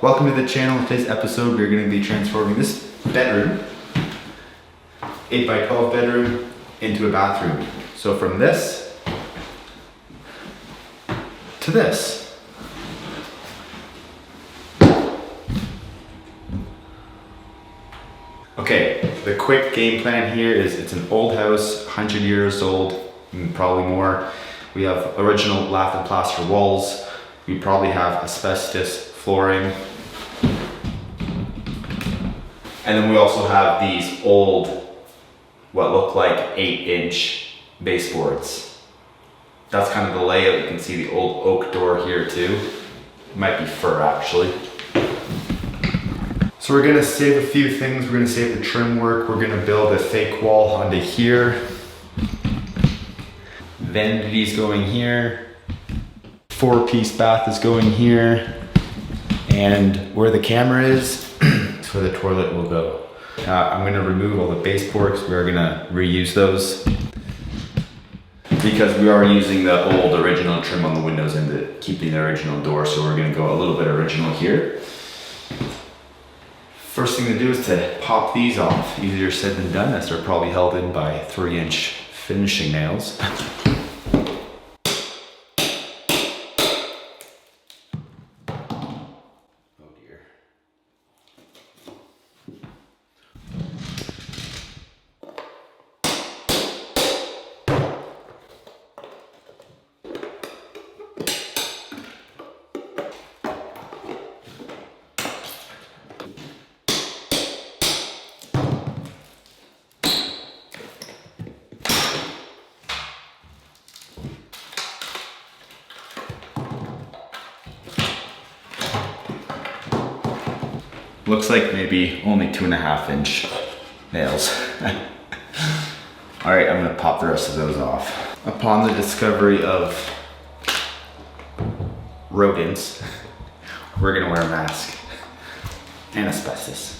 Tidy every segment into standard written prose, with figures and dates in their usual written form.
welcome to the channel. In today's episode, we're going to be transforming this bedroom, 8x12 bedroom, into a bathroom. So from this to this. Okay, the quick game plan here is it's an old house, 100 years old, probably more. We have original lath and plaster walls. We probably have asbestos flooring. And then we also have these old, what look like 8-inch baseboards. That's kind of the layout. You can see the old oak door here too. Might be fir actually. So we're gonna save a few things. We're gonna save the trim work. We're gonna build a fake wall onto here. Vanities going here. 4-piece bath is going here. And where the camera is, it's where the toilet will go. I'm gonna remove all the baseboards. We're gonna reuse those because we are using the old original trim on the windows and to keep the original door. So we're gonna go a little bit original here. First thing to do is to pop these off. Easier said than done, as they're probably held in by 3-inch finishing nails. Looks like maybe only 2.5-inch nails. All right, I'm gonna pop the rest of those off. Upon the discovery of rodents, we're gonna wear a mask and asbestos.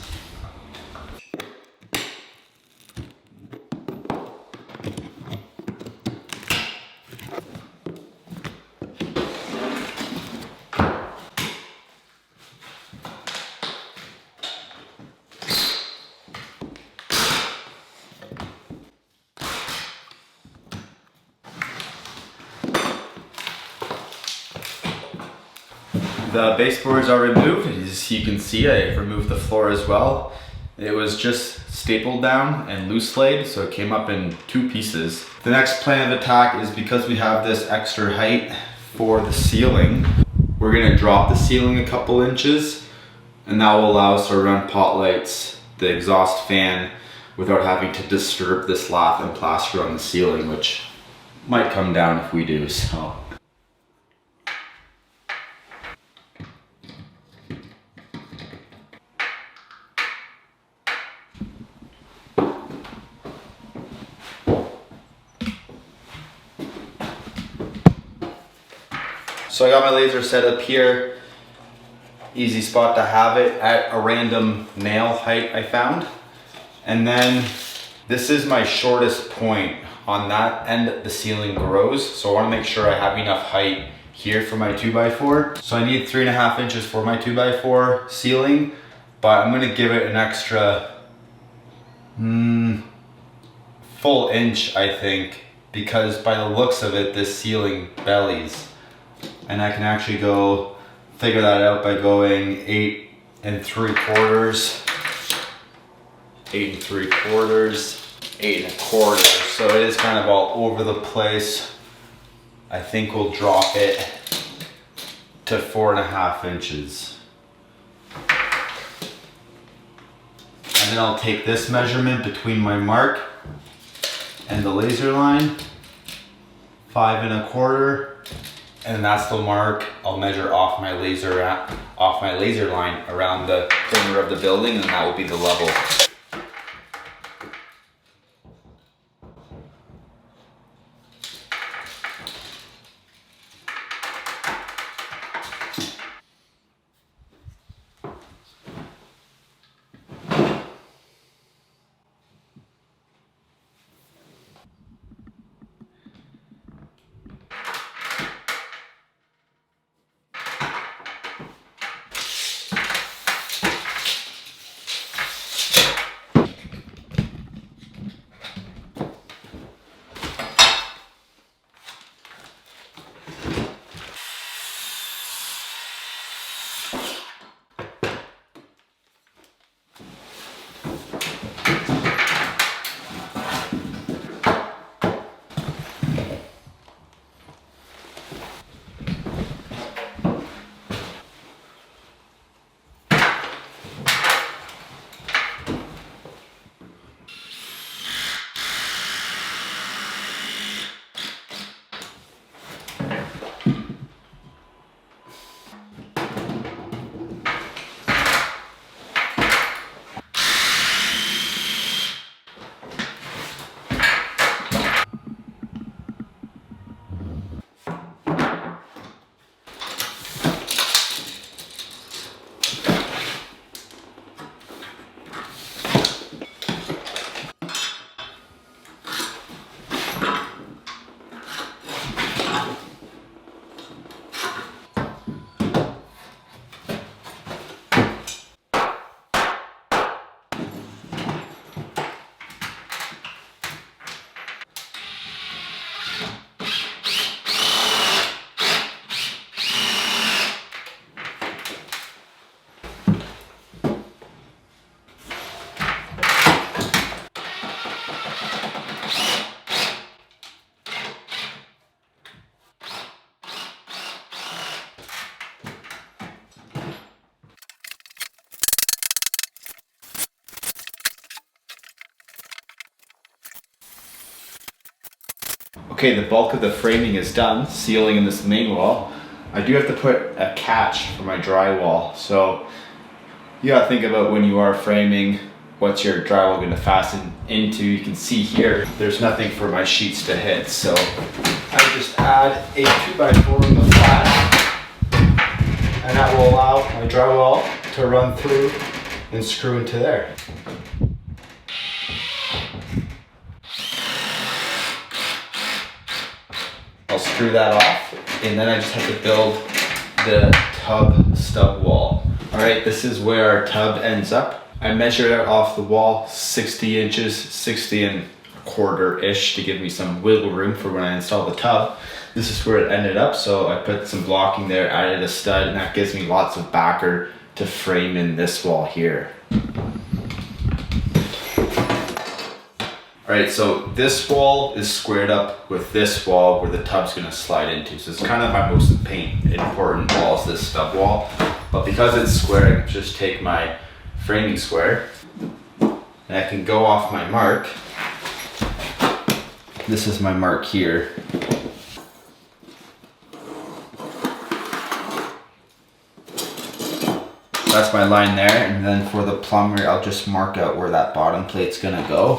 The baseboards are removed. As you can see, I removed the floor as well. It was just stapled down and loose laid, so it came up in 2 pieces. The next plan of attack is because we have this extra height for the ceiling, we're gonna drop the ceiling a couple inches, and that will allow us to run pot lights, the exhaust fan, without having to disturb this lath and plaster on the ceiling, which might come down if we do so. So I got my laser set up here. Easy spot to have it at a random nail height I found. And then this is my shortest point. On that end, the ceiling grows. So I wanna make sure I have enough height here for my 2x4. So I need 3.5 inches for my 2x4 ceiling, but I'm gonna give it an extra full inch, I think, because by the looks of it, this ceiling bellies. And I can actually go figure that out by going 8 3/4, 8 3/4, 8 1/4. So it is kind of all over the place. I think we'll drop it to 4.5 inches. And then I'll take this measurement between my mark and the laser line, 5 1/4. And that's the mark I'll measure off my laser line around the perimeter of the building, and that will be the level. Okay, the bulk of the framing is done, sealing in this main wall. I do have to put a catch for my drywall. So you gotta think about when you are framing, what's your drywall gonna fasten into. You can see here, there's nothing for my sheets to hit. So I just add a 2x4 in the flat, and that will allow my drywall to run through and screw into there. I'll screw that off, and then I just have to build the tub stub wall. All right, this is where our tub ends up. I measured it off the wall 60 inches, 60¼ to give me some wiggle room for when I install the tub. This is where it ended up, so I put some blocking there, added a stud, and that gives me lots of backer to frame in this wall here. All right, so this wall is squared up with this wall where the tub's gonna slide into. So it's kind of my most important wall is this stub wall. But because it's square, I can just take my framing square and I can go off my mark. This is my mark here. That's my line there, and then for the plumber, I'll just mark out where that bottom plate's gonna go.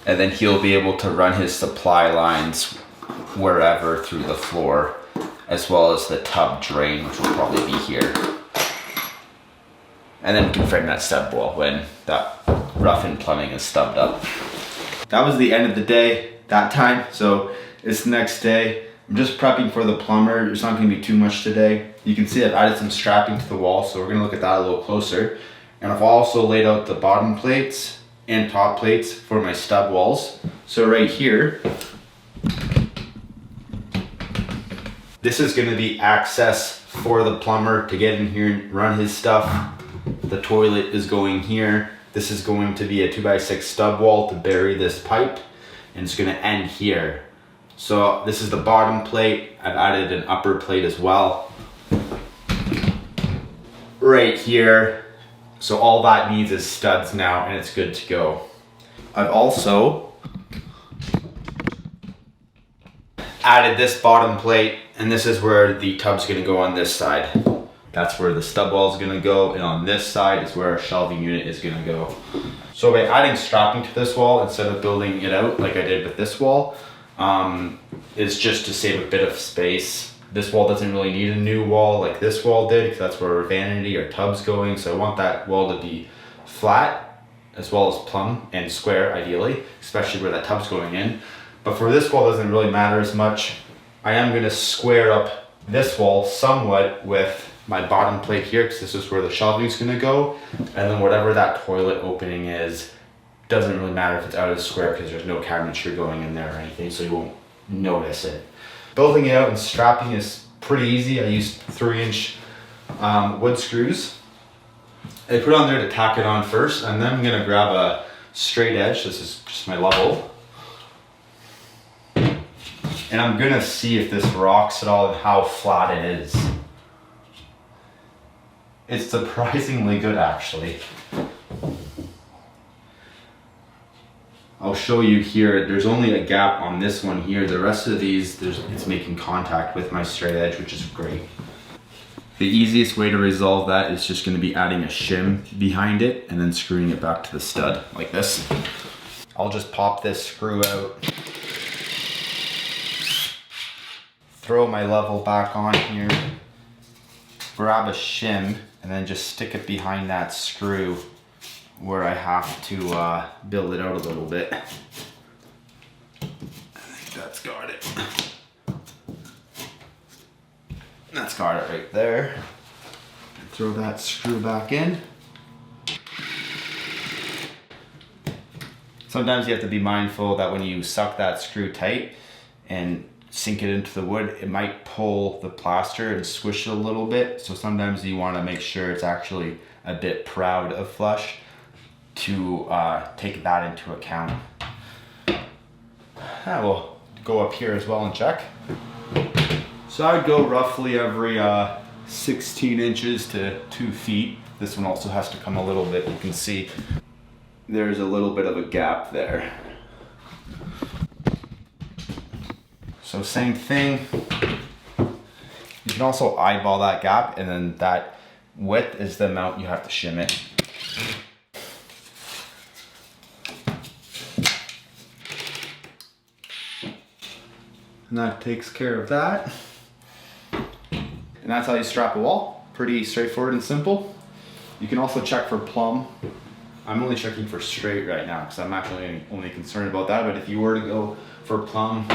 And then he'll be able to run his supply lines wherever through the floor, as well as the tub drain, which will probably be here. And then we can frame that stub wall when that rough-in plumbing is stubbed up. That was the end of the day that time, so it's the next day. I'm just prepping for the plumber. There's not gonna be too much today. You can see I've added some strapping to the wall, so we're gonna look at that a little closer. And I've also laid out the bottom plates and top plates for my stub walls. So right here, this is gonna be access for the plumber to get in here and run his stuff. The toilet is going here. This is going to be a 2x6 stub wall to bury this pipe, and it's gonna end here. So this is the bottom plate. I've added an upper plate as well. Right here. So all that needs is studs now, and it's good to go. I've also added this bottom plate, and this is where the tub's gonna go on this side. That's where the stub wall is gonna go, and on this side is where our shelving unit is gonna go. So by adding strapping to this wall instead of building it out like I did with this wall, is just to save a bit of space. This wall doesn't really need a new wall like this wall did, because that's where our vanity or tub's going. So I want that wall to be flat as well as plumb and square ideally, especially where that tub's going in. But for this wall, it doesn't really matter as much. I am gonna square up this wall somewhat with my bottom plate here, because this is where the shelving is gonna go. And then whatever that toilet opening is, doesn't really matter if it's out of the square, because there's no cabinetry going in there or anything, so you won't notice it. Building it out and strapping is pretty easy. I used 3-inch wood screws. I put on there to tack it on first, and then I'm gonna grab a straight edge. This is just my level. And I'm gonna see if this rocks at all and how flat it is. It's surprisingly good, actually. I'll show you here, there's only a gap on this one here. The rest of these, it's making contact with my straight edge, which is great. The easiest way to resolve that is just gonna be adding a shim behind it and then screwing it back to the stud, like this. I'll just pop this screw out. Throw my level back on here. Grab a shim and then just stick it behind that screw where I have to build it out a little bit. I think that's got it. That's got it right there. Throw that screw back in. Sometimes you have to be mindful that when you suck that screw tight and sink it into the wood, it might pull the plaster and squish it a little bit. So sometimes you want to make sure it's actually a bit proud of flush to take that into account. I will go up here as well and check. So I'd go roughly every 16 inches to 2 feet. This one also has to come a little bit. You can see there's a little bit of a gap there. So same thing. You can also eyeball that gap, and then that width is the amount you have to shim it. And that takes care of that. And that's how you strap a wall. Pretty straightforward and simple. You can also check for plumb. I'm only checking for straight right now because I'm actually only concerned about that, but if you were to go for plumb,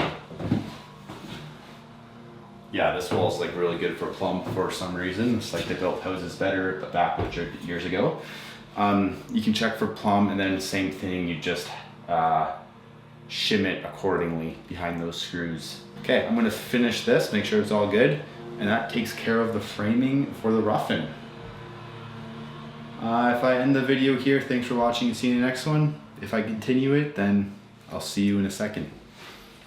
yeah, this wall is like really good for plumb for some reason. It's like they built houses better back years ago. You can check for plumb, and then same thing, you just shim it accordingly behind those screws. Okay, I'm gonna finish this, make sure it's all good, and that takes care of the framing for the rough-in. If I end the video here, thanks for watching and see you in the next one. If I continue it, then I'll see you in a second.